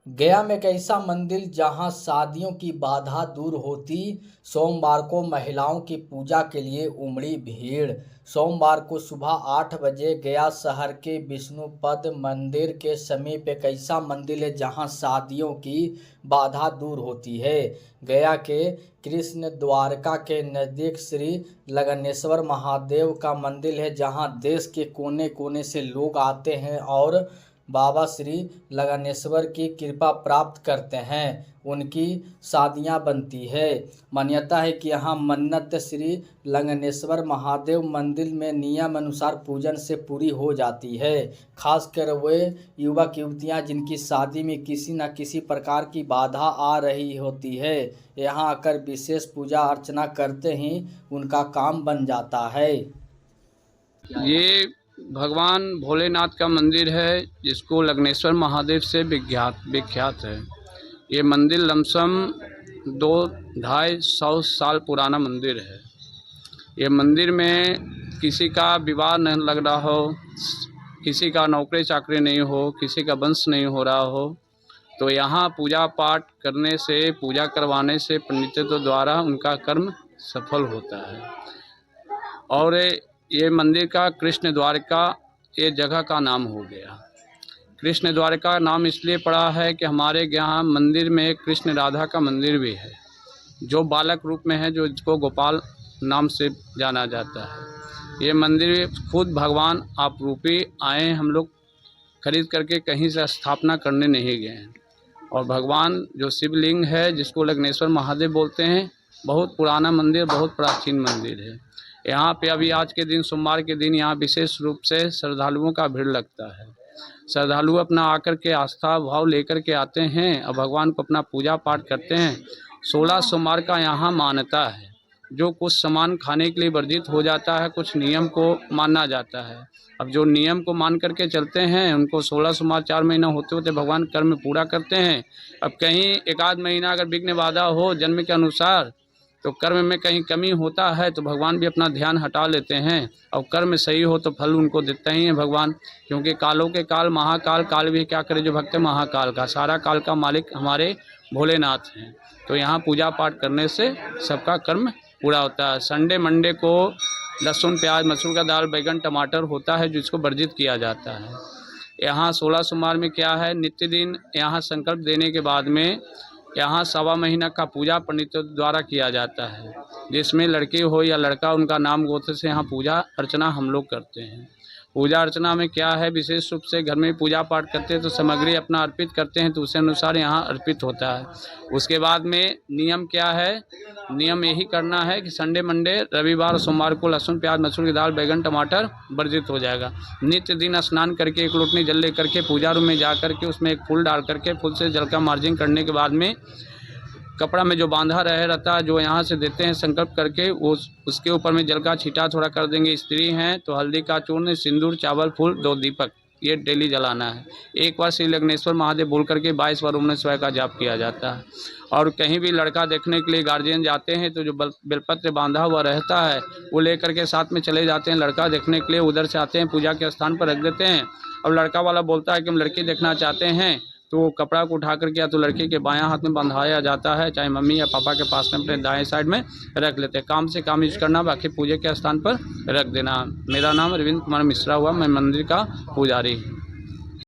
गया में एक ऐसा मंदिर जहां शादियों की बाधा दूर होती। सोमवार को महिलाओं की पूजा के लिए उमड़ी भीड़। सोमवार को सुबह 8 बजे गया शहर के विष्णुपद मंदिर के समीप एक ऐसा मंदिर है जहां शादियों की बाधा दूर होती है। गया के कृष्ण द्वारका के नज़दीक श्री लगनेश्वर महादेव का मंदिर है जहां देश के कोने कोने से लोग आते हैं और बाबा श्री लगनेश्वर की कृपा प्राप्त करते हैं। उनकी शादियां बनती है। मान्यता है कि यहाँ मन्नत श्री लगनेश्वर महादेव मंदिर में नियम अनुसार पूजन से पूरी हो जाती है। खासकर वे युवक युवतियाँ जिनकी शादी में किसी न किसी प्रकार की बाधा आ रही होती है, यहाँ आकर विशेष पूजा अर्चना करते ही उनका काम बन जाता है। ये भगवान भोलेनाथ का मंदिर है जिसको लगनेश्वर महादेव से विख्यात है। ये मंदिर लमसम 2-250 साल पुराना मंदिर है। ये मंदिर में किसी का विवाह नहीं लग रहा हो, किसी का नौकरी चाकरी नहीं हो, किसी का वंश नहीं हो रहा हो, तो यहाँ पूजा पाठ करने से, पूजा करवाने से पंडितों द्वारा उनका कर्म सफल होता है। और ये मंदिर का कृष्ण द्वारका ये जगह का नाम हो गया। कृष्ण द्वारका नाम इसलिए पड़ा है कि हमारे यहाँ मंदिर में कृष्ण राधा का मंदिर भी है, जो बालक रूप में है, जो इसको गोपाल नाम से जाना जाता है। ये मंदिर खुद भगवान आप रूपी आए, हम लोग खरीद करके कहीं से स्थापना करने नहीं गए हैं। और भगवान जो शिवलिंग है जिसको लगनेश्वर महादेव बोलते हैं, बहुत पुराना मंदिर, बहुत प्राचीन मंदिर है। यहाँ पे अभी आज के दिन, सोमवार के दिन, यहाँ विशेष रूप से श्रद्धालुओं का भीड़ लगता है। श्रद्धालु अपना आकर के आस्था भाव लेकर के आते हैं और भगवान को अपना पूजा पाठ करते हैं। 16 सोमवार का यहाँ मान्यता है। जो कुछ सामान खाने के लिए वर्जित हो जाता है, कुछ नियम को मानना जाता है। अब जो नियम को मान करके चलते हैं उनको 16 सोमवार 4 महीना होते होते भगवान कर्म पूरा करते हैं। अब कहीं एक आध महीना अगर विघ्न बाधा हो जन्म के अनुसार, तो कर्म में कहीं कमी होता है तो भगवान भी अपना ध्यान हटा लेते हैं और कर्म सही हो तो फल उनको देते ही हैं भगवान। क्योंकि कालों के काल महाकाल, काल भी क्या करे जो भक्त है महाकाल का, सारा काल का मालिक हमारे भोलेनाथ हैं। तो यहाँ पूजा पाठ करने से सबका कर्म पूरा होता है। संडे मंडे को लहसुन प्याज मसूर का दाल बैगन टमाटर होता है जिसको वर्जित किया जाता है। यहाँ 16 सोमवार में क्या है, नित्य दिन यहाँ संकल्प देने के बाद में यहाँ 1.25 महीना का पूजा पंडितों द्वारा किया जाता है, जिसमें लड़की हो या लड़का उनका नाम गोत्र से यहाँ पूजा अर्चना हम लोग करते हैं। पूजा अर्चना में क्या है, विशेष रूप से घर में पूजा पाठ करते हैं तो सामग्री अपना अर्पित करते हैं, तो उसी अनुसार यहाँ अर्पित होता है। उसके बाद में नियम क्या है, नियम यही करना है कि संडे मंडे रविवार और सोमवार को लहसुन प्याज मसूर की दाल बैगन टमाटर वर्जित हो जाएगा। नित्य दिन स्नान करके एक लोटनी जल ले करके पूजा रूम में जा करके उसमें एक फूल डाल करके, फूल से जल का मार्जिंग करने के बाद में कपड़ा में जो बांधा रहता है, जो यहाँ से देते हैं संकल्प करके, वो उसके ऊपर में जल का छींटा थोड़ा कर देंगे। स्त्री हैं तो हल्दी का चूर्ण, सिंदूर, चावल, फूल, 2 दीपक, ये डेली जलाना है। एक बार श्री लगनेश्वर महादेव बोल करके 22 बार ओम नमः शिवाय का जाप किया जाता है। और कहीं भी लड़का देखने के लिए गार्जियन जाते हैं तो जो बेलपत्र बांधा हुआ रहता है वो लेकर के साथ में चले जाते हैं लड़का देखने के लिए। उधर से आते हैं पूजा के स्थान पर रख देते हैं। अब लड़का वाला बोलता है कि हम लड़की देखना चाहते हैं, तो कपड़ा को उठा करके या तो लड़के के बायां हाथ में बंधाया जाता है, चाहे मम्मी या पापा के पास में अपने दाएं साइड में रख लेते हैं। काम से काम यूज करना, बाकी पूजे के स्थान पर रख देना। मेरा नाम अरविंद कुमार मिश्रा हुआ, मैं मंदिर का पुजारी हूँ।